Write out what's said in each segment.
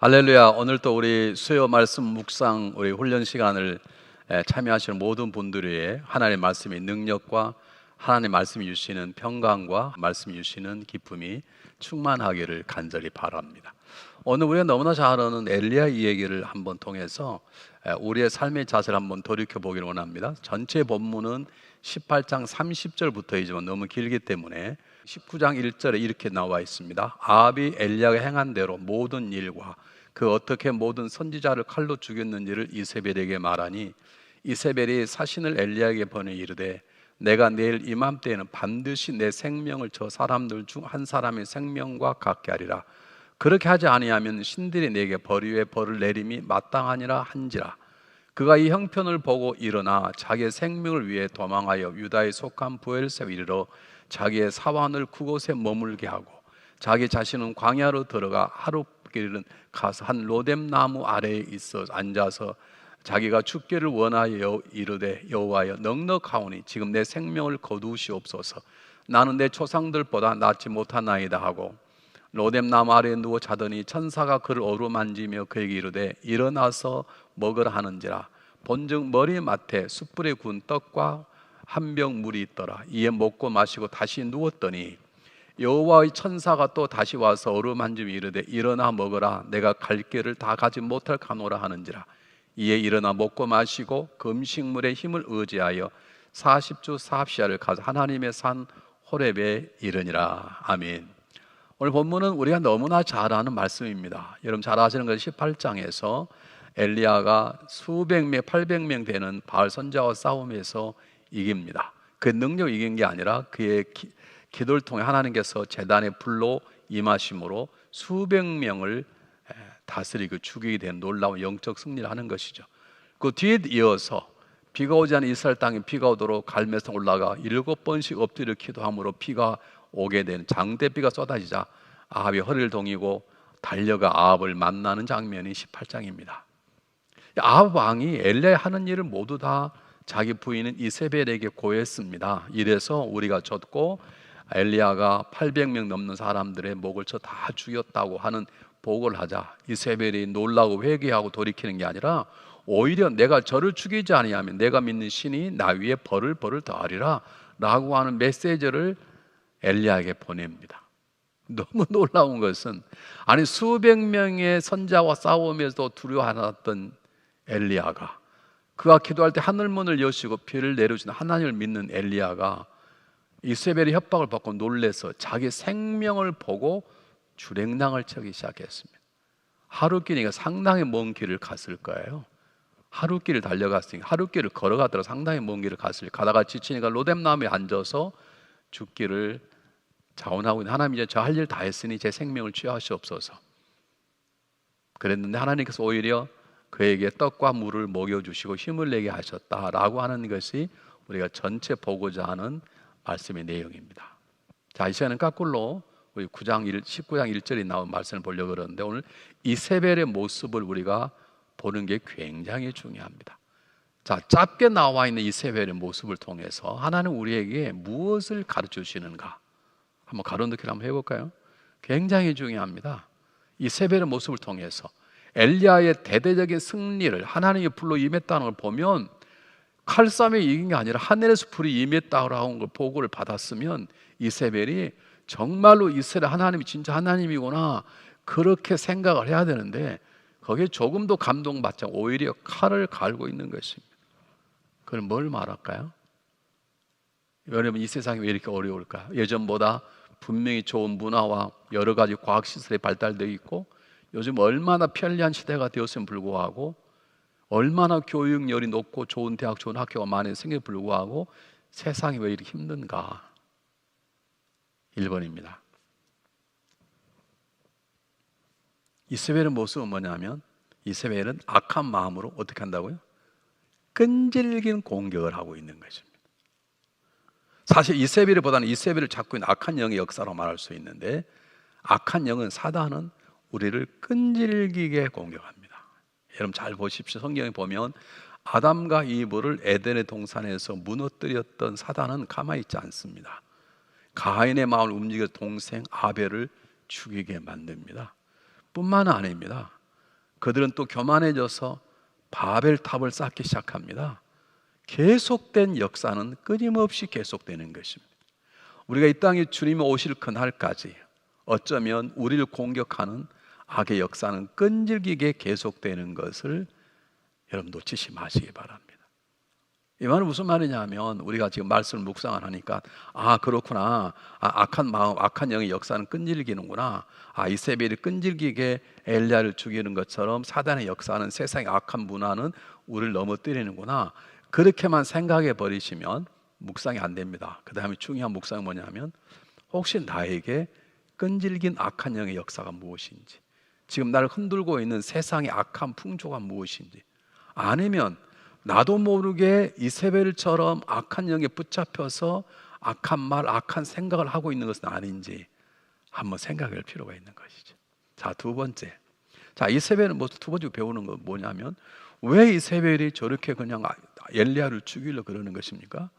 할렐루야. 오늘 또 우리 수요 말씀 묵상 우리 훈련 시간을 참여하시는 모든 분들이 하나님의 말씀의 능력과 하나님의 말씀이 주시는 평강과 말씀이 주시는 기쁨이 충만하기를 간절히 바랍니다. 오늘 우리가 너무나 잘 아는 엘리야 이야기를 한번 통해서 우리의 삶의 자세를 한번 돌이켜 보기를 원합니다. 전체 본문은 18장 30절부터이지만 너무 길기 때문에 19장 1절에 이렇게 나와 있습니다. 아합이 엘리야가 행한 대로 모든 일과 그 어떻게 모든 선지자를 칼로 죽였는지를 이세벨에게 말하니 이세벨이 사신을 엘리야에게 보내 이르되 내가 내일 이맘때에는 반드시 내 생명을 저 사람들 중 한 사람의 생명과 같게 하리라. 그렇게 하지 아니하면 신들이 내게 벌 위에 벌을 내림이 마땅하니라 한지라. 그가 이 형편을 보고 일어나 자기의 생명을 위해 도망하여 유다에 속한 부엘세에 이르러 자기의 사환을 그곳에 머물게 하고 자기 자신은 광야로 들어가 하룻길은 가서 한 로뎀 나무 아래에 있어 앉아서 자기가 죽기를 원하여 이르되 여호와여 넉넉하오니 지금 내 생명을 거두시옵소서. 나는 내 조상들보다 낫지 못하나이다 하고 로뎀 나무 아래에 누워 자더니 천사가 그를 어루만지며 그에게 이르되 일어나서 먹으라 하는지라. 본즉 머리맡에 숯불에 구운 떡과 한 병 물이 있더라. 이에 먹고 마시고 다시 누웠더니 여호와의 천사가 또 다시 와서 어루만지며 이르되 일어나 먹으라. 내가 갈 길을 다 가지 못할 카노라 하는지라. 이에 일어나 먹고 마시고 그 음식물의 힘을 의지하여 40주 40시야를 가서 하나님의 산 호렙에 이르니라. 아멘. 오늘 본문은 우리가 너무나 잘 아는 말씀입니다. 여러분 잘 아시는 것이 18장에서 엘리야가 수백 명, 800명 되는 바알 선지자와 싸움에서 이깁니다. 그 능력 이긴 게 아니라 그의 기도를 통해 하나님께서 제단의 불로 임하심으로 수백 명을 다스리고 죽이게 된 놀라운 영적 승리를 하는 것이죠. 그 뒤에 이어서 비가 오지 않은 이스라엘 땅에 비가 오도록 갈멜산 올라가 7번씩 엎드려 기도함으로 비가 오게 된 장대비가 쏟아지자 아합이 허리를 동이고 달려가 아합을 만나는 장면이 18장입니다. 아합 왕이 엘리야의 하는 일을 모두 다 자기 부인인 이세벨에게 고했습니다. 이래서 우리가 졌고 엘리야가 800명 넘는 사람들의 목을 쳐 다 죽였다고 하는 보고를 하자 이세벨이 놀라고 회개하고 돌이키는 게 아니라 오히려 내가 저를 죽이지 아니하면 내가 믿는 신이 나 위에 벌을 더하리라 라고 하는 메시지를 엘리야에게 보냅니다. 너무 놀라운 것은 아니 수백 명의 선자와 싸우면서 두려워하던 엘리야가 그가 기도할 때 하늘문을 여시고 비를 내려주는 하나님을 믿는 엘리야가 이세벨의 협박을 받고 놀래서 자기 생명을 보고 주랭랑을 쳐기 시작했습니다. 하룻길이니까 상당히 먼 길을 갔을 거예요. 하룻길을 달려갔으니까 하룻길을 걸어가더라도 상당히 먼 길을 가다가 지치니까 로뎀나무에 앉아서 죽기를 자원하고 있는 하나님 이제 저 할 일 다 했으니 제 생명을 취하시옵소서 그랬는데 하나님께서 오히려 그에게 떡과 물을 먹여주시고 힘을 내게 하셨다라고 하는 것이 우리가 전체 보고자 하는 말씀의 내용입니다. 자, 이 시간은 거꾸로 우리 19장 1절에 나온 말씀을 보려고 그러는데 오늘 이세벨의 모습을 우리가 보는 게 굉장히 중요합니다. 자, 짧게 나와 있는 이세벨의 모습을 통해서 하나님 우리에게 무엇을 가르쳐 주시는가 한번 가로넣기를 한번 해볼까요? 굉장히 중요합니다. 이세벨의 모습을 통해서 엘리야의 대대적인 승리를 하나님이 불로 임했다는 걸 보면 칼싸움에 이긴 게 아니라 하늘에서 불이 임했다라는 걸 보고를 받았으면 이세벨이 정말로 이스라엘 하나님이 진짜 하나님이구나 그렇게 생각을 해야 되는데 거기에 조금도 감동받지 않고 오히려 칼을 갈고 있는 것입니다. 그럼 뭘 말할까요? 여러분 이 세상이 왜 이렇게 어려울까? 예전보다 분명히 좋은 문화와 여러 가지 과학시설이 발달되어 있고 요즘 얼마나 편리한 시대가 되었음에 불구하고 얼마나 교육열이 높고 좋은 대학, 좋은 학교가 많이 생김에 불구하고 세상이 왜 이렇게 힘든가? 1번입니다. 이세벨의 모습은 뭐냐면 이세벨은 악한 마음으로 어떻게 한다고요? 끈질긴 공격을 하고 있는 것입니다. 사실 이세벨보다는 이세벨을 잡고 있는 악한 영의 역사로 말할 수 있는데 악한 영은 사단은 우리를 끈질기게 공격합니다. 여러분 잘 보십시오. 성경에 보면 아담과 이브를 에덴의 동산에서 무너뜨렸던 사단은 가만히 있지 않습니다. 가인의 마음을 움직여 동생 아벨을 죽이게 만듭니다. 뿐만 아닙니다. 그들은 또 교만해져서 바벨탑을 쌓기 시작합니다. 계속된 역사는 끊임없이 계속되는 것입니다. 우리가 이 땅에 주님이 오실 그날까지 어쩌면 우리를 공격하는 악의 역사는 끈질기게 계속되는 것을 여러분 놓치지 마시기 바랍니다. 이 말은 무슨 말이냐면 우리가 지금 말씀을 묵상을 하니까 그렇구나, 악한 마음, 악한 영의 역사는 끈질기는구나, 이세벨이 끈질기게 엘리야를 죽이는 것처럼 사단의 역사는, 세상의 악한 문화는 우리를 넘어뜨리는구나, 그렇게만 생각해 버리시면 묵상이 안 됩니다. 그 다음에 중요한 묵상이 뭐냐면 혹시 나에게 끈질긴 악한 영의 역사가 무엇인지, 지금 나를 흔들고 있는 세상의 악한 풍조가 무엇인지, 아니면 나도 모르게 이세벨처럼 악한 영에 붙잡혀서 악한 말, 악한 생각을 하고 있는 것은 아닌지 한번 생각할 필요가 있는 것이죠. 자, 두 번째. 자, 이세벨은 두 번째 배우는 건 뭐냐면 왜 이세벨이 저렇게 그냥 엘리야를 죽이려 그러는 것입니까?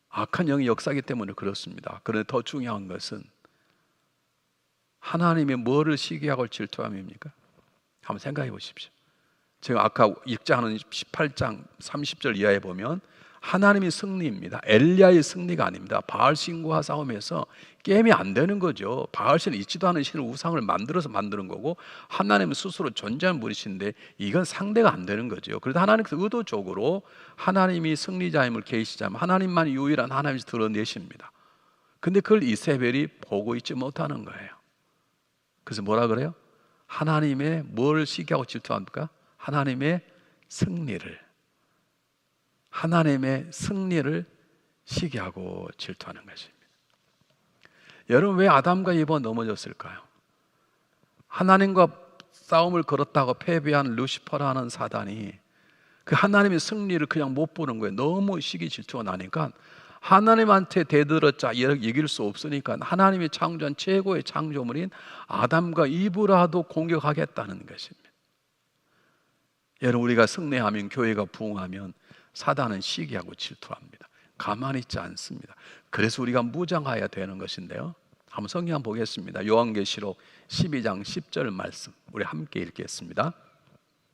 악한 영의 역사이기 때문에 그렇습니다. 그런데 더 중요한 것은 하나님이 뭐를 시기하고 질투함입니까? 한번 생각해 보십시오. 제가 아까 읽자하는 18장 30절 이하에 보면 하나님의 승리입니다. 엘리야의 승리가 아닙니다. 바알 신과 싸움에서 게임이 안 되는 거죠. 바알 신은 있지도 않은 신을 우상을 만들어서 만드는 거고 하나님은 스스로 존재한 분이신데 이건 상대가 안 되는 거죠. 그래서 하나님께서 의도적으로 하나님이 승리자임을 계시자면 하나님만 유일한 하나님이 드러내십니다. 근데 그걸 이세벨이 보고 있지 못하는 거예요. 그래서 뭐라 그래요? 하나님의 뭘 시기하고 질투합니까? 하나님의 승리를 시기하고 질투하는 것입니다. 여러분, 왜 아담과 이브가 넘어졌을까요? 하나님과 싸움을 걸었다고 패배한 루시퍼라는 사단이 그 하나님의 승리를 그냥 못 보는 거예요. 너무 시기 질투가 나니까 하나님한테 대들었자 이길 수 없으니까 하나님이 창조한 최고의 창조물인 아담과 이브라도 공격하겠다는 것입니다. 여러분, 우리가 승리하면, 교회가 부흥하면 사단은 시기하고 질투합니다. 가만히 있지 않습니다. 그래서 우리가 무장해야 되는 것인데요, 한번 성경 한번 보겠습니다. 요한계시록 12장 10절 말씀 우리 함께 읽겠습니다.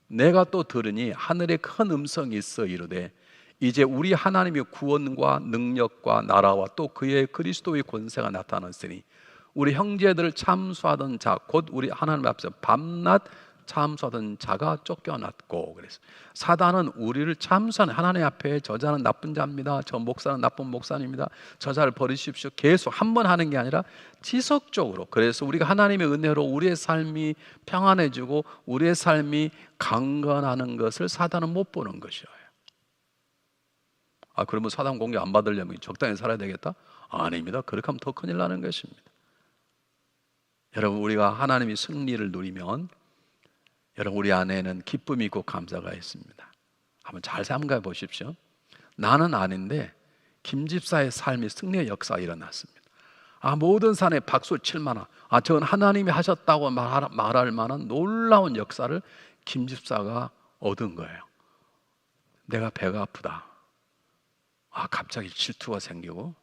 내가 또 들으니 하늘에 큰 음성이 있어 이르되 이제 우리 하나님의 구원과 능력과 나라와 또 그의 그리스도의 권세가 나타났으니 우리 형제들을 참수하던 자 곧 우리 하나님 앞에서 밤낮 참수하던 자가 쫓겨났고, 그래서 사단은 우리를 참수하는, 하나님 앞에 저자는 나쁜 자입니다, 저 목사는 나쁜 목사입니다, 저자를 버리십시오, 계속 한 번 하는 게 아니라 지속적으로. 그래서 우리가 하나님의 은혜로 우리의 삶이 평안해지고 우리의 삶이 강건하는 것을 사단은 못 보는 것이에요. 그러면 사단 공격 안 받으려면 적당히 살아야 되겠다? 아닙니다. 그렇게 하면 더 큰일 나는 것입니다. 여러분, 우리가 하나님의 승리를 누리면 여러분, 우리 안에는 기쁨이 있고 감사가 있습니다. 한번 잘 생각해 보십시오. 나는 아닌데 김 집사의 삶이 승리의 역사가 일어났습니다. 모든 산에 박수 칠 만한, 저건 하나님이 하셨다고 말할 만한 놀라운 역사를 김 집사가 얻은 거예요. 내가 배가 아프다, 갑자기 질투가 생기고,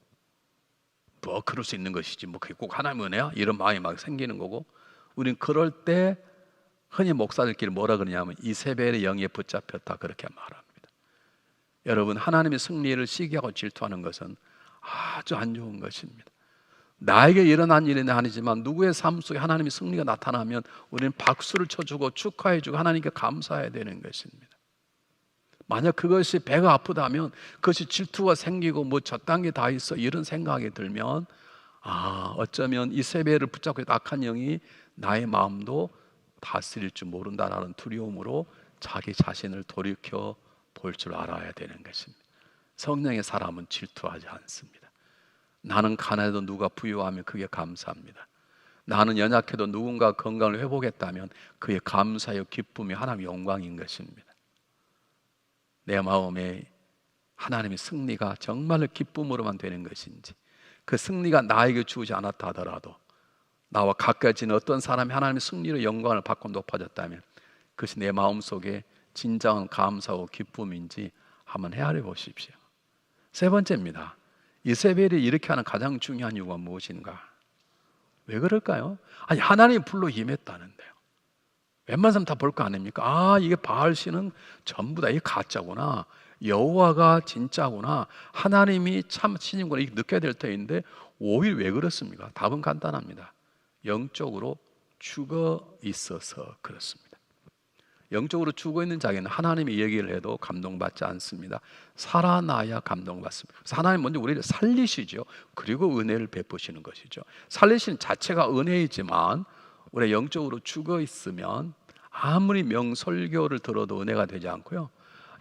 그럴 수 있는 것이지, 그게 꼭 하나님의 은혜야? 이런 마음이 막 생기는 거고, 우린 그럴 때 흔히 목사들끼리 뭐라 그러냐면 이세벨의 영에 붙잡혔다, 그렇게 말합니다. 여러분, 하나님의 승리를 시기하고 질투하는 것은 아주 안 좋은 것입니다. 나에게 일어난 일은 아니지만 누구의 삶 속에 하나님의 승리가 나타나면 우리는 박수를 쳐주고 축하해주고 하나님께 감사해야 되는 것입니다. 만약 그것이 배가 아프다면, 그것이 질투가 생기고 저딴 게 다 있어 이런 생각이 들면 어쩌면 이세벨을 붙잡고 있던 악한 영이 나의 마음도 다스릴 줄 모른다라는 두려움으로 자기 자신을 돌이켜 볼 줄 알아야 되는 것입니다. 성령의 사람은 질투하지 않습니다. 나는 가난해도 누가 부유하면 그게 감사합니다. 나는 연약해도 누군가 건강을 회복했다면 그의 감사요 기쁨이 하나님의 영광인 것입니다. 내 마음에 하나님의 승리가 정말로 기쁨으로만 되는 것인지, 그 승리가 나에게 주지 않았다 하더라도 나와 가까워지는 어떤 사람이 하나님의 승리로 영광을 받고 높아졌다면 그것이 내 마음속에 진정한 감사와 기쁨인지 한번 헤아려 보십시오. 세 번째입니다. 이세벨이 이렇게 하는 가장 중요한 이유가 무엇인가? 왜 그럴까요? 하나님이 불로 임했다는데요. 웬만한 사람 다 볼 거 아닙니까? 아, 이게 바알 신은 전부 다 이게 가짜구나, 여호와가 진짜구나, 하나님이 참 신이구나, 이게 느껴야 될 터인데 오히려 왜 그렇습니까? 답은 간단합니다. 영적으로 죽어 있어서 그렇습니다. 영적으로 죽어 있는 자에게는 하나님이 얘기를 해도 감동받지 않습니다. 살아나야 감동받습니다. 그래서 하나님 먼저 우리를 살리시죠. 그리고 은혜를 베푸시는 것이죠. 살리시는 자체가 은혜이지만 우리가 영적으로 죽어 있으면 아무리 명설교를 들어도 은혜가 되지 않고요,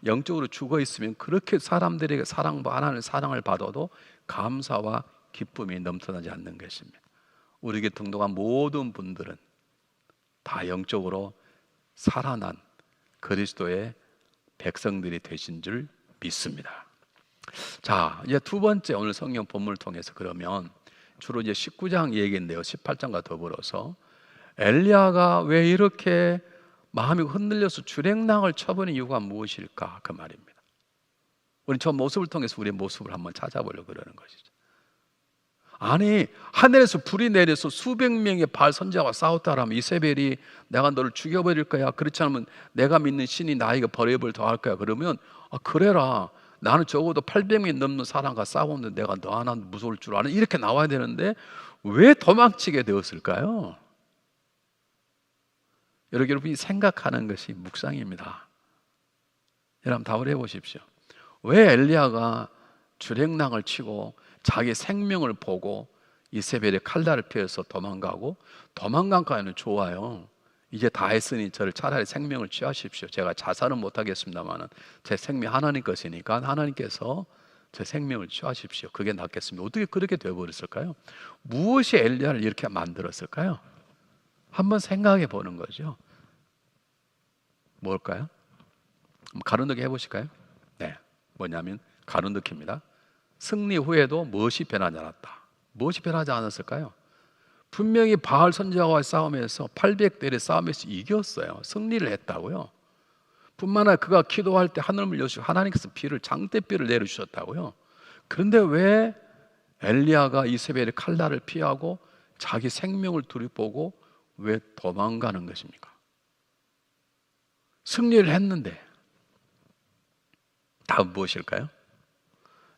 영적으로 죽어 있으면 그렇게 사람들에게 하나님의 사랑을 받아도 감사와 기쁨이 넘쳐나지 않는 것입니다. 우리에게 등록한 모든 분들은 다 영적으로 살아난 그리스도의 백성들이 되신 줄 믿습니다. 자, 이제 두 번째 오늘 성경 본문을 통해서 그러면 주로 이제 19장 얘기인데요, 18장과 더불어서 엘리야가 왜 이렇게 마음이 흔들려서 주랭랑을 쳐버린 이유가 무엇일까, 그 말입니다. 우리 저 모습을 통해서 우리의 모습을 한번 찾아보려고 그러는 것이죠. 아니, 하늘에서 불이 내려서 수백 명의 바알 선지자와 싸웠다라면 이세벨이 내가 너를 죽여버릴 거야, 그렇지 않으면 내가 믿는 신이 나에게 버림을 더할 거야, 그러면 그래라, 나는 적어도 800명 넘는 사람과 싸웠는데 내가 너 하나 무서울 줄 아는, 이렇게 나와야 되는데 왜 도망치게 되었을까요? 여러분이 생각하는 것이 묵상입니다. 여러분 답을 해보십시오. 왜 엘리야가 주랭랑을 치고 자기 생명을 보고 이세벨의 칼날을 피해서 도망가고, 도망간 거는 좋아요. 이제 다 했으니 저를 차라리 생명을 취하십시오. 제가 자살은 못하겠습니다만 제 생명 하나님 것이니까 하나님께서 제 생명을 취하십시오. 그게 낫겠습니다. 어떻게 그렇게 되어버렸을까요? 무엇이 엘리야를 이렇게 만들었을까요? 한번 생각해 보는 거죠. 뭘까요? 가로넣기 해보실까요? 네, 뭐냐면 가로넣기입니다. 승리 후에도 무엇이 변하지 않았다. 무엇이 변하지 않았을까요? 분명히 바알 선지자와의 싸움에서 800대의 싸움에서 이겼어요. 승리를 했다고요. 뿐만 아니라 그가 기도할 때 하늘을 여시고 하나님께서 장대비를 내려주셨다고요. 그런데 왜 엘리야가 이세벨의 칼날을 피하고 자기 생명을 두려보고 왜 도망가는 것입니까? 승리를 했는데 답은 무엇일까요?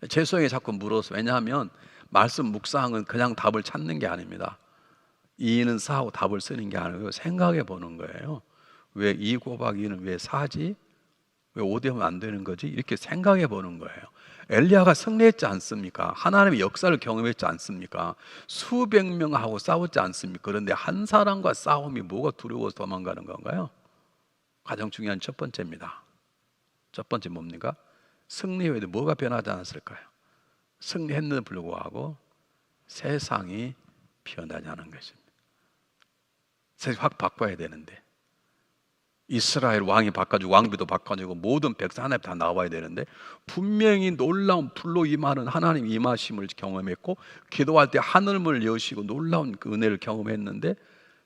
죄송하게 자꾸 물어서, 왜냐하면 말씀 묵상은 그냥 답을 찾는 게 아닙니다. 이는 4하고 답을 쓰는 게 아니고 생각해 보는 거예요. 왜 2 곱하기 2는 왜 4지? 왜 5되면 안 되는 거지? 이렇게 생각해 보는 거예요. 엘리야가 승리했지 않습니까? 하나님의 역사를 경험했지 않습니까? 수백 명하고 싸웠지 않습니까? 그런데 한 사람과 싸움이 뭐가 두려워서 도망가는 건가요? 가장 중요한 첫 번째입니다. 첫 번째 뭡니까? 승리 후에도 뭐가 변하지 않았을까요? 승리했는데 불구하고 세상이 변하지 않은 것입니다. 세상이 확 바꿔야 되는데, 이스라엘 왕이 바꿔주고 왕비도 바꿔주고 모든 백성 하나님 다 나와야 되는데, 분명히 놀라운 불로 임하는 하나님 임하심을 경험했고 기도할 때 하늘문을 여시고 놀라운 그 은혜를 경험했는데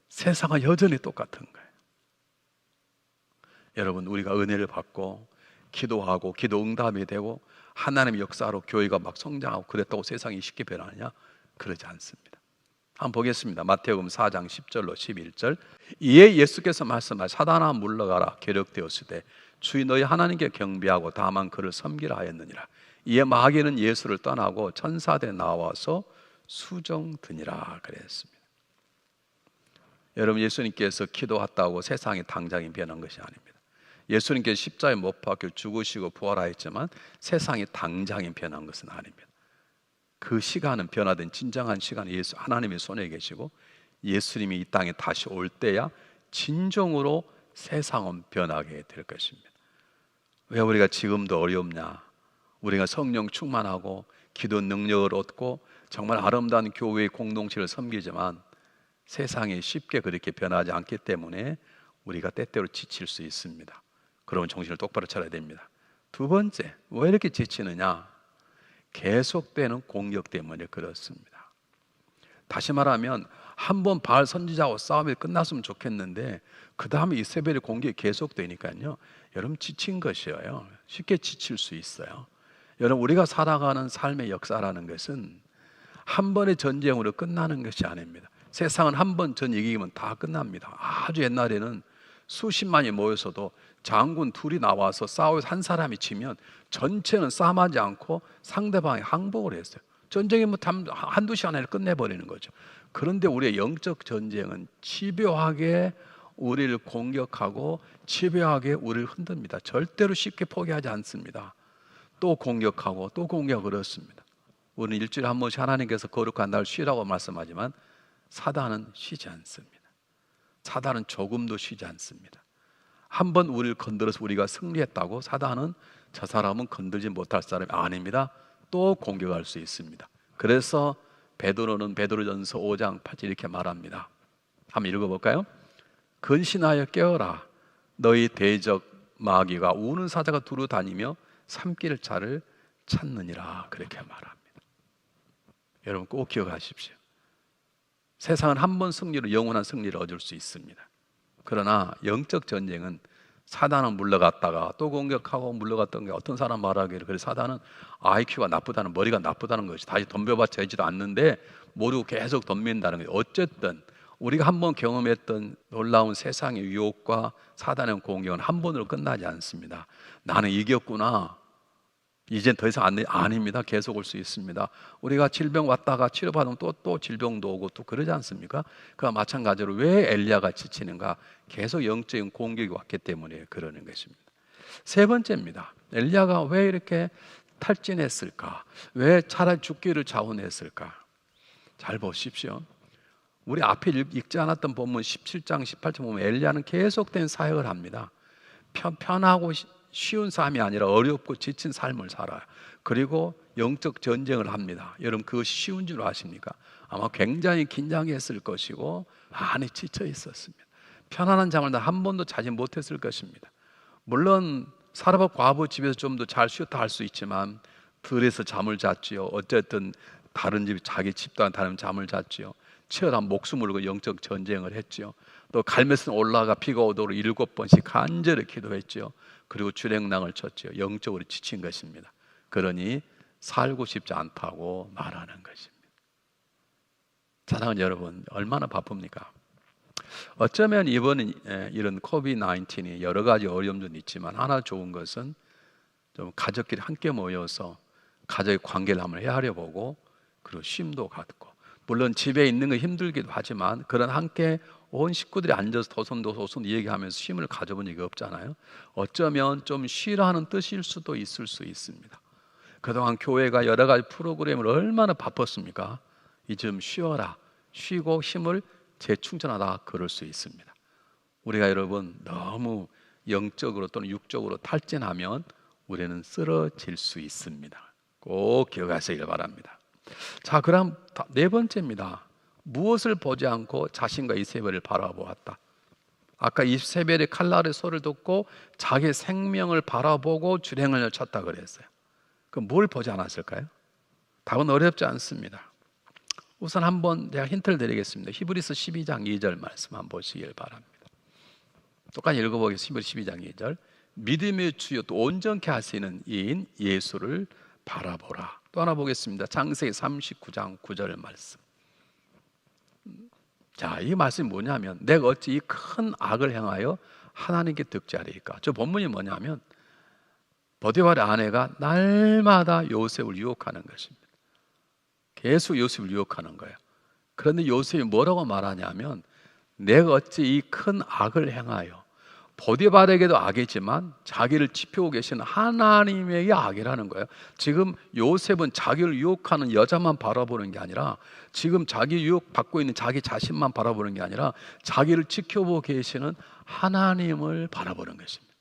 세상은 여전히 똑같은 거예요. 여러분, 우리가 은혜를 받고 기도하고 기도 응답이 되고 하나님의 역사로 교회가 막 성장하고 그랬다고 세상이 쉽게 변하느냐? 그러지 않습니다. 한번 보겠습니다. 마태복음 4장 10절로 11절. 이에 예수께서 말씀하시되 사단아 물러가라, 기록되었을 때 주의 너희 하나님께 경배하고 다만 그를 섬기라 하였느니라. 이에 마귀는 예수를 떠나고 천사들이 나와서 수정드니라 그랬습니다. 여러분, 예수님께서 기도했다고 세상이 당장이 변한 것이 아닙니다. 예수님께서 십자가에 못 박혀 죽으시고 부활하였지만 세상이 당장이 변한 것은 아닙니다. 그 시간은 변화된 진정한 시간은 예수 하나님의 손에 계시고 예수님이 이 땅에 다시 올 때야 진정으로 세상은 변하게 될 것입니다. 왜 우리가 지금도 어렵냐? 우리가 성령 충만하고 기도 능력을 얻고 정말 아름다운 교회의 공동체를 섬기지만 세상이 쉽게 그렇게 변하지 않기 때문에 우리가 때때로 지칠 수 있습니다. 그러면 정신을 똑바로 차려야 됩니다. 두 번째, 왜 이렇게 지치느냐? 계속되는 공격 때문에 그렇습니다. 다시 말하면 한번 바알 선지자와 싸움이 끝났으면 좋겠는데 그 다음에 이세벨의 공격이 계속되니까요, 여러분 지친 것이에요. 쉽게 지칠 수 있어요. 여러분, 우리가 살아가는 삶의 역사라는 것은 한 번의 전쟁으로 끝나는 것이 아닙니다. 세상은 한 번 전 이기면 다 끝납니다. 아주 옛날에는 수십만이 모여서도 장군 둘이 나와서 싸워서 한 사람이 지면 전체는 싸움하지 않고 상대방이 항복을 했어요. 전쟁이 뭐 한두 시간 안에 끝내버리는 거죠. 그런데 우리의 영적 전쟁은 집요하게 우리를 공격하고 집요하게 우리를 흔듭니다. 절대로 쉽게 포기하지 않습니다. 또 공격하고 또 공격을 얻습니다. 우리는 일주일에 한 번씩 하나님께서 거룩한 날 쉬라고 말씀하지만 사단은 쉬지 않습니다. 사단은 조금도 쉬지 않습니다. 한번 우리를 건드려서 우리가 승리했다고 사단은 저 사람은 건들지 못할 사람이 아닙니다. 또 공격할 수 있습니다. 그래서 베드로는 베드로전서 5장 8절 이렇게 말합니다. 한번 읽어볼까요? 근신하여 깨어라. 너희 대적 마귀가 우는 사자가 두루 다니며 삼킬 자를 찾느니라. 그렇게 말합니다. 여러분 꼭 기억하십시오. 세상은 한 번 승리로 영원한 승리를 얻을 수 있습니다. 그러나 영적 전쟁은 사단은 물러갔다가 또 공격하고 물러갔던 게 어떤 사람 말하기를 그래 사단은 IQ가 나쁘다는 머리가 나쁘다는 것이 다시 덤벼봤자 되지도 않는데 모르고 계속 덤빈다는 거예요. 어쨌든 우리가 한번 경험했던 놀라운 세상의 유혹과 사단의 공격은 한 번으로 끝나지 않습니다. 나는 이겼구나. 이젠 더 이상 아닙니다. 계속 올 수 있습니다. 우리가 질병 왔다가 치료받으면 또 질병도 오고 또 그러지 않습니까? 그와 마찬가지로 왜 엘리야가 지치는가? 계속 영적인 공격이 왔기 때문에 그러는 것입니다. 세 번째입니다. 엘리야가 왜 이렇게 탈진했을까? 왜 차라리 죽기를 자원했을까? 잘 보십시오. 우리 앞에 읽지 않았던 본문 17장 18절 보면 엘리야는 계속된 사역을 합니다. 편하고 쉬운 삶이 아니라 어렵고 지친 삶을 살아요. 그리고 영적 전쟁을 합니다. 여러분 그것이 쉬운 줄 아십니까? 아마 굉장히 긴장했을 것이고 많이 지쳐 있었습니다. 편안한 잠을 한 번도 자지 못했을 것입니다. 물론 사르밧 과부 집에서 좀 더 잘 쉬었다 할 수 있지만 들에서 잠을 잤지요. 어쨌든 다른 집 자기 집도 다른 잠을 잤지요. 치열한 목숨을 걸고 영적 전쟁을 했지요. 또 갈멜산 올라가 비가 오도록 7번씩 간절히 기도했지요. 그리고 주랭랑을 쳤지요. 영적으로 지친 것입니다. 그러니 살고 싶지 않다고 말하는 것입니다. 사랑하는 여러분, 얼마나 바쁩니까? 어쩌면 이번 이런 코비드-19이 여러 가지 어려움도 있지만 하나 좋은 것은 좀 가족끼리 함께 모여서 가족의 관계를 한번 헤아려 보고 그리고 쉼도 갖고 물론 집에 있는 거 힘들기도 하지만 그런 함께 온 식구들이 앉아서 도손도손 얘기하면서 쉼을 가져본 적이 없잖아요. 어쩌면 좀 쉬라는 뜻일 수도 있을 수 있습니다. 그동안 교회가 여러 가지 프로그램을 얼마나 바빴습니까? 이제 좀 쉬어라. 쉬고 힘을 재충전하다 그럴 수 있습니다. 우리가 여러분 너무 영적으로 또는 육적으로 탈진하면 우리는 쓰러질 수 있습니다. 꼭 기억하시길 바랍니다. 자, 그럼 네 번째입니다. 무엇을 보지 않고 자신과 이세벨을 바라보았다. 아까 이세벨의 칼날의 소리를 듣고 자기 생명을 바라보고 주랭을 쳤다 그랬어요. 그럼 뭘 보지 않았을까요? 답은 어렵지 않습니다. 우선 한번 제가 힌트를 드리겠습니다. 히브리서 12장 2절 말씀 한번 보시길 바랍니다. 똑같이 읽어보겠습니다. 히브리 12장 2절. 믿음의 주요 또 온전케 하시는 이인 예수를 바라보라. 또 하나 보겠습니다. 창세기 39장 9절 말씀. 자, 이 말씀이 뭐냐면 내가 어찌 이 큰 악을 행하여 하나님께 득죄하리까? 저 본문이 뭐냐면 보디발의 아내가 날마다 요셉을 유혹하는 것입니다. 계속 요셉을 유혹하는 거예요. 그런데 요셉이 뭐라고 말하냐면 내가 어찌 이 큰 악을 행하여 보디발에게도 악이지만 자기를 지켜오고 계시는 하나님에게 악이라는 거예요. 지금 요셉은 자기를 유혹하는 여자만 바라보는 게 아니라 지금 자기 유혹받고 있는 자기 자신만 바라보는 게 아니라 자기를 지켜보고 계시는 하나님을 바라보는 것입니다.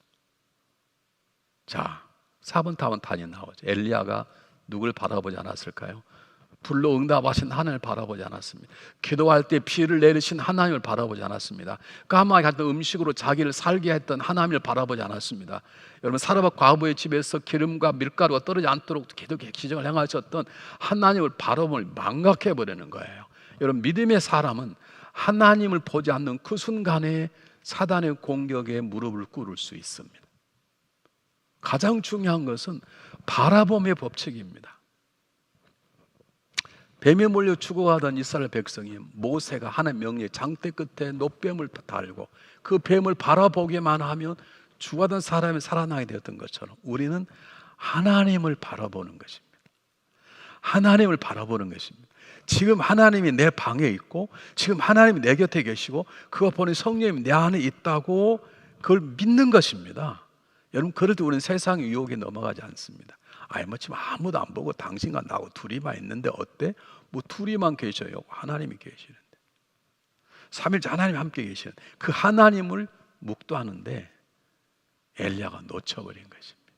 자, 4번 답은 단이 나오죠. 엘리야가 누굴 바라보지 않았을까요? 불로 응답하신 하나님을 바라보지 않았습니다. 기도할 때 비를 내리신 하나님을 바라보지 않았습니다. 까마귀 같은 음식으로 자기를 살게 했던 하나님을 바라보지 않았습니다. 여러분 사르밧 과부의 집에서 기름과 밀가루가 떨어지지 않도록 기적을 행하셨던 하나님을 바라보면 망각해버리는 거예요. 여러분 믿음의 사람은 하나님을 보지 않는 그 순간에 사단의 공격에 무릎을 꿇을 수 있습니다. 가장 중요한 것은 바라봄의 법칙입니다. 뱀에 몰려 죽어가던 이스라엘 백성이 모세가 하나님 명령에 장대 끝에 노뱀을 달고 그 뱀을 바라보기만 하면 죽어가던 사람이 살아나게 되었던 것처럼 우리는 하나님을 바라보는 것입니다. 하나님을 바라보는 것입니다. 지금 하나님이 내 방에 있고 지금 하나님이 내 곁에 계시고 그거 보니 성령님이 내 안에 있다고 그걸 믿는 것입니다. 여러분, 그럴 때 우리는 세상의 유혹에 넘어가지 않습니다. 뭐 지금 아무도 안 보고 당신과 나하고 둘이만 있는데 어때? 뭐 둘이만 계셔요. 하나님이 계시는데, 삼일째 하나님이 함께 계시는데 그 하나님을 묵도하는데 엘리야가 놓쳐버린 것입니다.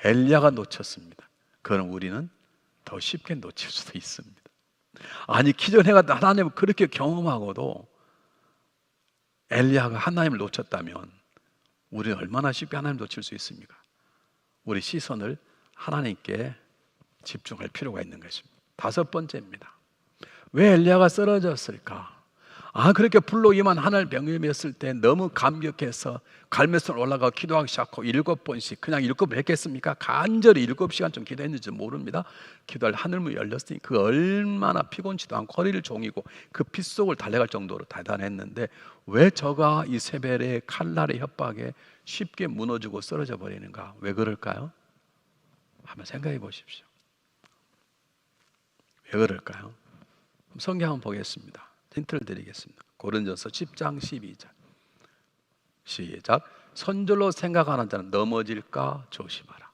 엘리야가 놓쳤습니다. 그럼 우리는 더 쉽게 놓칠 수도 있습니다. 아니, 기존에 하나님을 그렇게 경험하고도 엘리야가 하나님을 놓쳤다면 우리는 얼마나 쉽게 하나님을 놓칠 수 있습니까? 우리 시선을 하나님께 집중할 필요가 있는 것입니다. 다섯 번째입니다. 왜 엘리야가 쓰러졌을까? 그렇게 불로 임한 하늘 병임했을 때 너무 감격해서 갈매산 올라가 기도하기 시작하고 7번씩 그냥 7번 했겠습니까? 간절히 7시간 좀 기도했는지 모릅니다. 기도할 하늘문이 열렸으니 그 얼마나 피곤치도 않고 허리를 종이고 그 피 속을 달려갈 정도로 대단했는데 왜 저가 이세벨의 칼날의 협박에 쉽게 무너지고 쓰러져 버리는가? 왜 그럴까요? 한번 생각해 보십시오. 왜 그럴까요? 성경 한번 보겠습니다. 힌트를 드리겠습니다. 고린도전서 10장 12절 시작. 선줄로 생각하는 자는 넘어질까 조심하라.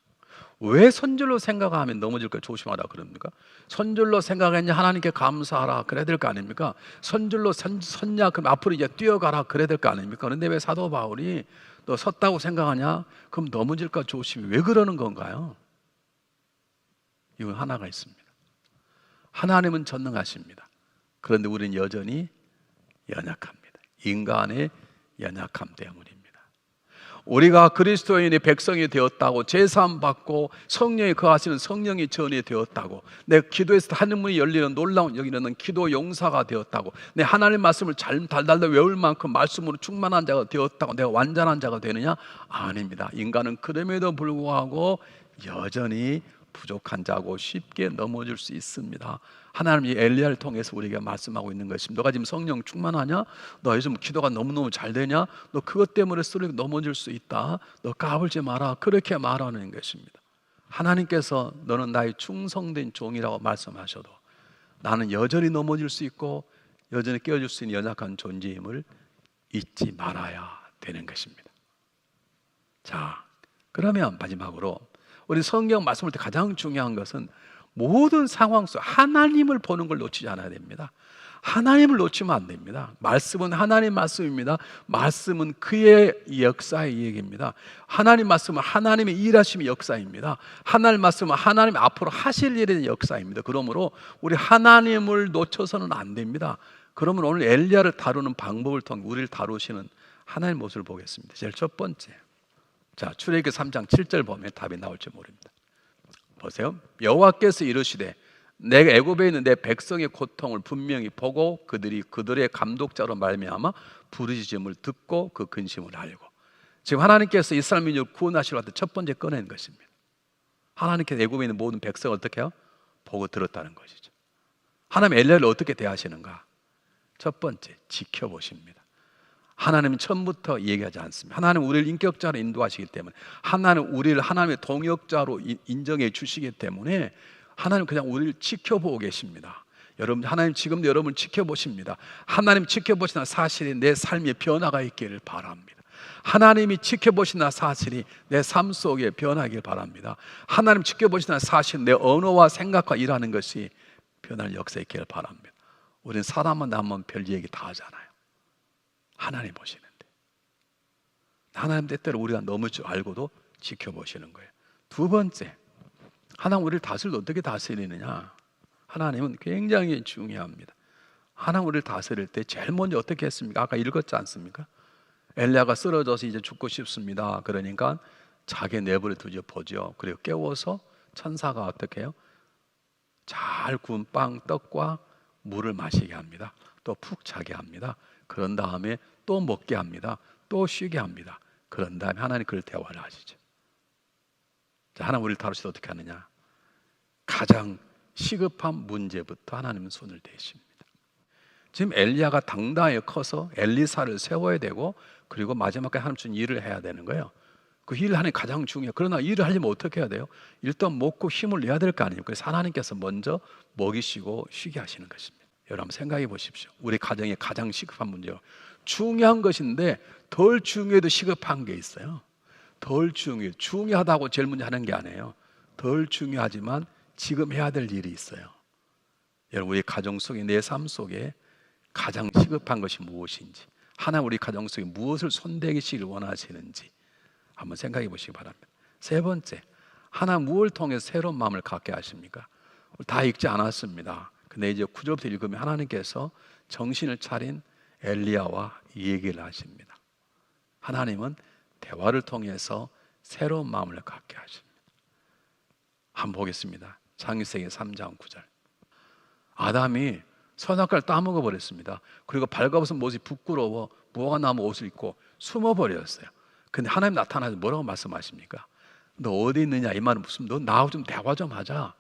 왜 선줄로 생각하면 넘어질까 조심하라 그럽니까? 선줄로 생각했냐 하나님께 감사하라 그래야 될 거 아닙니까? 선줄로 섰냐 그럼 앞으로 이제 뛰어가라 그래야 될 거 아닙니까? 그런데 왜 사도 바울이 너 섰다고 생각하냐? 그럼 넘어질까 조심해. 왜 그러는 건가요? 이건 하나가 있습니다. 하나님은 전능하십니다. 그런데 우리는 여전히 연약합니다. 인간의 연약함 때문입니다. 우리가 그리스도인의 백성이 되었다고 제사함 받고 성령이 거하시는 성령이 전이 되었다고 내 기도에서 하늘문이 열리는 놀라운 여기는 기도 용사가 되었다고 내 하나님 말씀을 잘 달달달 외울 만큼 말씀으로 충만한 자가 되었다고 내가 완전한 자가 되느냐? 아닙니다. 인간은 그럼에도 불구하고 여전히 부족한 자고 쉽게 넘어질 수 있습니다. 하나님이 엘리야를 통해서 우리에게 말씀하고 있는 것입니다. 너가 지금 성령 충만하냐? 너 요즘 기도가 너무너무 잘 되냐? 너 그것 때문에 쓰러져 넘어질 수 있다. 너 까불지 마라. 그렇게 말하는 것입니다. 하나님께서 너는 나의 충성된 종이라고 말씀하셔도 나는 여전히 넘어질 수 있고 여전히 깨어질 수 있는 연약한 존재임을 잊지 말아야 되는 것입니다. 자, 그러면 마지막으로 우리 성경 말씀을 때 가장 중요한 것은 모든 상황 속 하나님을 보는 걸 놓치지 않아야 됩니다. 하나님을 놓치면 안 됩니다. 말씀은 하나님 말씀입니다. 말씀은 그의 역사의 얘기입니다. 하나님 말씀은 하나님의 일하심의 역사입니다. 하나님 말씀은 하나님 앞으로 하실 일의 역사입니다. 그러므로 우리 하나님을 놓쳐서는 안 됩니다. 그러면 오늘 엘리야를 다루는 방법을 통해 우리를 다루시는 하나님의 모습을 보겠습니다. 제일 첫 번째, 자, 출애굽기 3장 7절 보면 답이 나올지 모릅니다. 보세요. 여호와께서 이르시되 내가 애굽에 있는 내 백성의 고통을 분명히 보고 그들의 감독자로 말미암아 부르짖음을 듣고 그 근심을 알고. 지금 하나님께서 이스라엘 민족을 구원하시려 할 때 첫 번째 꺼낸 것입니다. 하나님께서 애굽에 있는 모든 백성을 어떻게 해요? 보고 들었다는 것이죠. 하나님 엘리야를 어떻게 대하시는가? 첫 번째, 지켜보십니다. 하나님은 처음부터 얘기하지 않습니다. 하나님은 우리를 인격자로 인도하시기 때문에, 하나님은 우리를 하나님의 동역자로 인정해 주시기 때문에 하나님 그냥 우리를 지켜보고 계십니다. 여러분, 하나님 지금도 여러분을 지켜보십니다. 하나님 지켜보시는 사실이 내 삶에 변화가 있기를 바랍니다. 하나님이 지켜보시는 사실이 내 삶 속에 변하길 바랍니다. 하나님 지켜보시는 사실, 내 언어와 생각과 일하는 것이 변할 역사에 있기를 바랍니다. 우리는 사람만 나면 별 얘기 다 하잖아요. 하나님 보시는데, 하나님 때때로 우리가 넘을 줄 알고도 지켜보시는 거예요. 두 번째, 하나님 우리를 다스릴 어떻게 다스리느냐? 하나님은 굉장히 중요합니다. 하나님 우리를 다스릴 때 제일 먼저 어떻게 했습니까? 아까 읽었지 않습니까? 엘리야가 쓰러져서 이제 죽고 싶습니다. 그러니까 자기 내부를 뒤져보죠. 그리고 깨워서 천사가 어떻게 해요? 잘 구운 빵, 떡과 물을 마시게 합니다. 또 푹 자게 합니다. 그런 다음에 또 먹게 합니다. 또 쉬게 합니다. 그런 다음에 하나님 그를 대화를 하시죠. 자, 하나님 우리를 다루실 때 어떻게 하느냐? 가장 시급한 문제부터 하나님은 손을 대십니다. 지금 엘리야가 당당하게 커서 엘리사를 세워야 되고, 그리고 마지막까지 하나님 준 일을 해야 되는 거예요. 그 일을 하는 게 가장 중요해요. 그러나 일을 하려면 어떻게 해야 돼요? 일단 먹고 힘을 내야 될 거 아니에요. 그래서 하나님께서 먼저 먹이시고 쉬게 하시는 것입니다. 여러분 생각해 보십시오. 우리 가정의 가장 시급한 문제가 중요한 것인데 덜 중요해도 시급한 게 있어요. 덜 중요하다고 제일 먼저 하는 게 아니에요. 덜 중요하지만 지금 해야 될 일이 있어요. 여러분 우리 가정 속에, 내 삶 속에 가장 시급한 것이 무엇인지, 하나님 우리 가정 속에 무엇을 손대기시길 원하시는지 한번 생각해 보시기 바랍니다. 세 번째, 하나님 무엇을 통해서 새로운 마음을 갖게 하십니까? 다 읽지 않았습니다. 근데 이제 9절부터 읽으면 하나님께서 정신을 차린 엘리야와 이 얘기를 하십니다. 하나님은 대화를 통해서 새로운 마음을 갖게 하십니다. 한번 보겠습니다. 창세기 3장 9절. 아담이 선악과를 따먹어 버렸습니다. 그리고 발가벗은 모습이 부끄러워 무화과 나무 옷을 입고 숨어버렸어요. 근데 하나님 나타나서 뭐라고 말씀하십니까? 너 어디 있느냐? 이 말은 무슨, 너 나하고 좀 대화 좀 하자,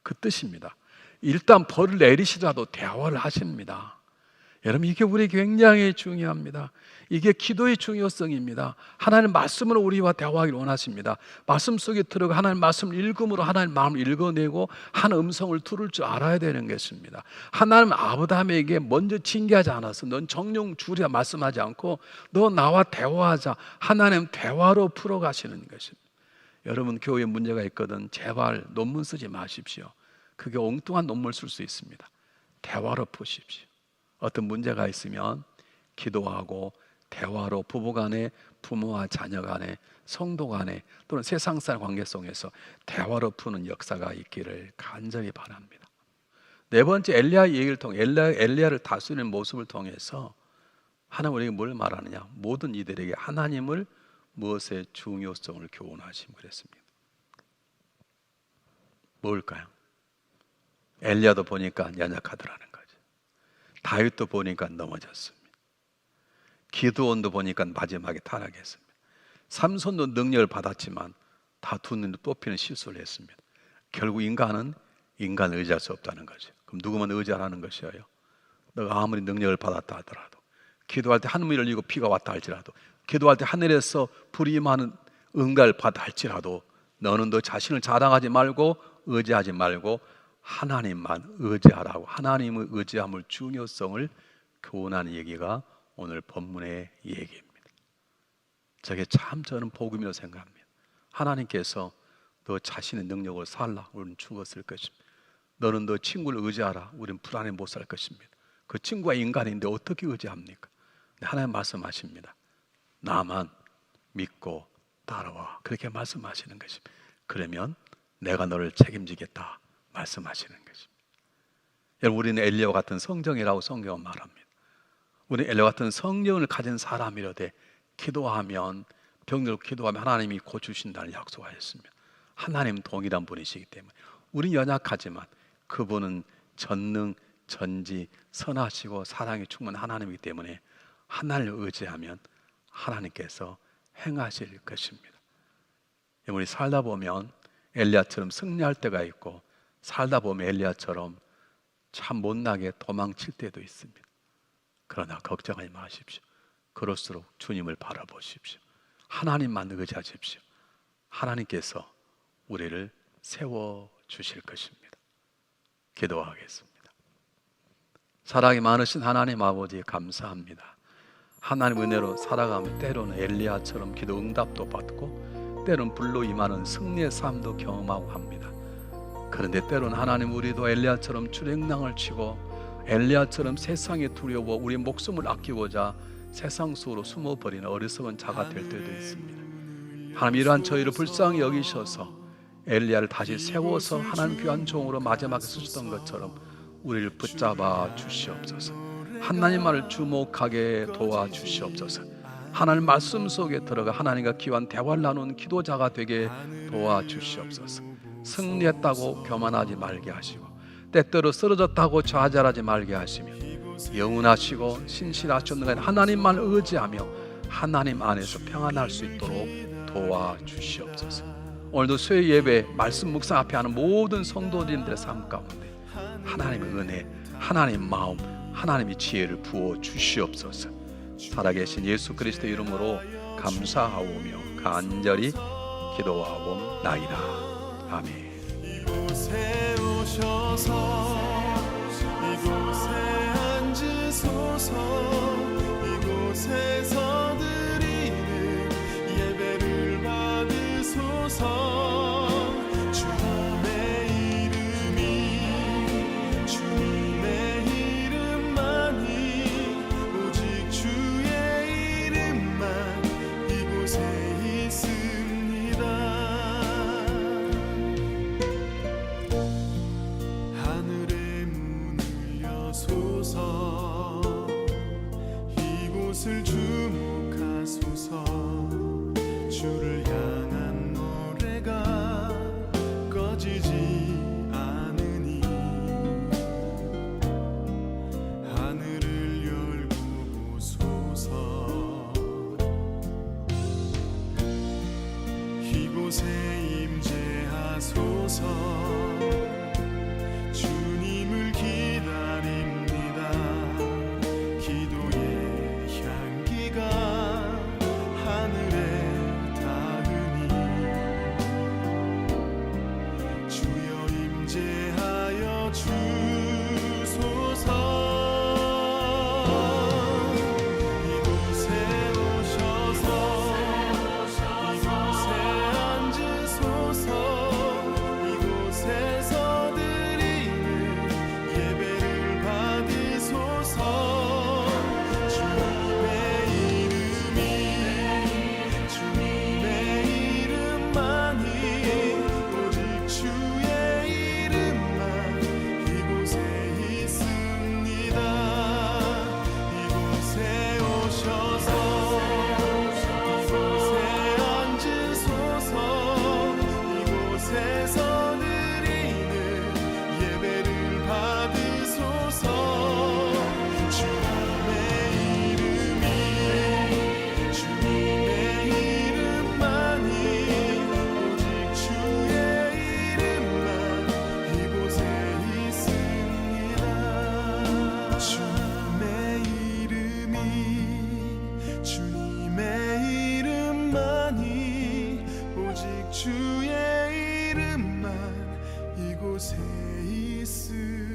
그 뜻입니다. 일단 벌을 내리시더라도 대화를 하십니다. 여러분 이게 우리 굉장히 중요합니다. 이게 기도의 중요성입니다. 하나님 말씀을 우리와 대화하기를 원하십니다. 말씀 속에 들어가 하나님 말씀을 읽음으로 하나님 마음을 읽어내고 한 음성을 들을 줄 알아야 되는 것입니다. 하나님 아브라함에게 먼저 징계하지 않았어. 넌 정령 주리라 말씀하지 않고 너 나와 대화하자. 하나님 대화로 풀어가시는 것입니다. 여러분 교회에 문제가 있거든 제발 논문 쓰지 마십시오. 그게 엉뚱한 논문을 쓸 수 있습니다. 대화로 푸십시오. 어떤 문제가 있으면 기도하고 대화로 부부 간에, 부모와 자녀 간에, 성도 간에, 또는 세상살 관계 속에서 대화로 푸는 역사가 있기를 간절히 바랍니다. 네 번째, 엘리야 얘기를 통해 엘리야를 다스리는 모습을 통해서 하나님 우리에게 뭘 말하느냐? 모든 이들에게 하나님을 무엇의 중요성을 교훈하시고 그랬습니다. 뭘까요? 엘리야도 보니까 연약하더라는 거죠. 다윗도 보니까 넘어졌습니다. 기드온도 보니까 마지막에 타락했습니다. 삼손도 능력을 받았지만 다 두 눈에 뽑히는 실수를 했습니다. 결국 인간은 인간을 의지할 수 없다는 거죠. 그럼 누구만 의지하라는 것이에요? 너가 아무리 능력을 받았다 하더라도, 기도할 때 하늘이 열리고 비가 왔다 할지라도, 기도할 때 하늘에서 불이 임하는 응답을 받아 할지라도 너는 너 자신을 자랑하지 말고 의지하지 말고 하나님만 의지하라고, 하나님의 의지함을 중요성을 교훈하는 얘기가 오늘 본문의 얘기입니다. 저게 참 저는 복음이라고 생각합니다. 하나님께서 너 자신의 능력을 살라, 우리는 죽었을 것입니다. 너는 너 친구를 의지하라, 우리는 불안해 못 살 것입니다. 그 친구가 인간인데 어떻게 의지합니까? 하나님 말씀하십니다. 나만 믿고 따라와, 그렇게 말씀하시는 것입니다. 그러면 내가 너를 책임지겠다 말씀하시는 것입니다. 여러분 우리는 엘리야와 같은 성정이라고 성경은 말합니다. 우리는 엘리야와 같은 성령을 가진 사람이라되 기도하면, 병들고 기도하면 하나님이 고쳐주신다는 약속하셨습니다. 하나님 동일한 분이시기 때문에 우리는 연약하지만 그분은 전능, 전지, 선하시고 사랑이 충만한 하나님이기 때문에 하나님을 의지하면 하나님께서 행하실 것입니다. 우리 살다 보면 엘리야처럼 승리할 때가 있고 살다 보면 엘리야처럼 참 못나게 도망칠 때도 있습니다. 그러나 걱정하지 마십시오. 그럴수록 주님을 바라보십시오. 하나님만 의지하십시오. 하나님께서 우리를 세워주실 것입니다. 기도하겠습니다. 사랑이 많으신 하나님 아버지 감사합니다. 하나님 은혜로 살아가면 때로는 엘리야처럼 기도 응답도 받고 때로는 불로 임하는 승리의 삶도 경험하고 합니다. 그런데 때로는 하나님 우리도 엘리야처럼 주랭랑을 치고 엘리야처럼 세상에 두려워 우리 목숨을 아끼고자 세상 속으로 숨어버리는 어리석은 자가 될 때도 있습니다. 하나님 이러한 저희를 불쌍히 여기셔서 엘리야를 다시 세워서 하나님 귀한 종으로 마지막에 쓰셨던 것처럼 우리를 붙잡아 주시옵소서. 하나님만을 주목하게 도와주시옵소서. 하나님 말씀 속에 들어가 하나님과 귀한 대화를 나누는 기도자가 되게 도와주시옵소서. 승리했다고 교만하지 말게 하시고 때때로 쓰러졌다고 좌절하지 말게 하시며 영원하시고 신실하셨는 하나님만 의지하며 하나님 안에서 평안할 수 있도록 도와주시옵소서. 오늘도 수요 예배 말씀 묵상 앞에 하는 모든 성도님들의 삶 가운데 하나님의 은혜, 하나님의 마음, 하나님의 지혜를 부어 주시옵소서. 살아계신 예수 그리스도 이름으로 감사하오며 간절히 기도하옵나이다. 아멘. 이곳에 오셔서 이곳에 앉으소서. 이곳에서 드리는 예배를 받으소서. 주님의 이름이 주님의 이름만이 오직 주의 이름만 이곳에 있습니다. 하늘의 문을 여소서. 이곳을 주목하소서. 주를 향한 노래가 꺼지지 않으니 하늘을 열고 보소서. 이곳에 임재하소서. 주님을 기다립니다. 기도의 향기가 하늘에 닿으니 주여 임재하여 주소서. 이곳에 오셔서 이곳에 앉으소서. 이곳에서 드리는 예배를 받으소서. 주님의 이름이 주님의 이름만이 오직 주의 이름만 이곳에 있습니다. 이곳에 오셔서 이곳에 앉으소서. 이곳에서 드리는 예배를 받으소서. 주님의 이름이 주님의 이름만이 오직 주의 이름만 이곳에 있습니다. 주님의 이름이 주님의 이름만이 오직 주의 이름만 이곳에 있습니다.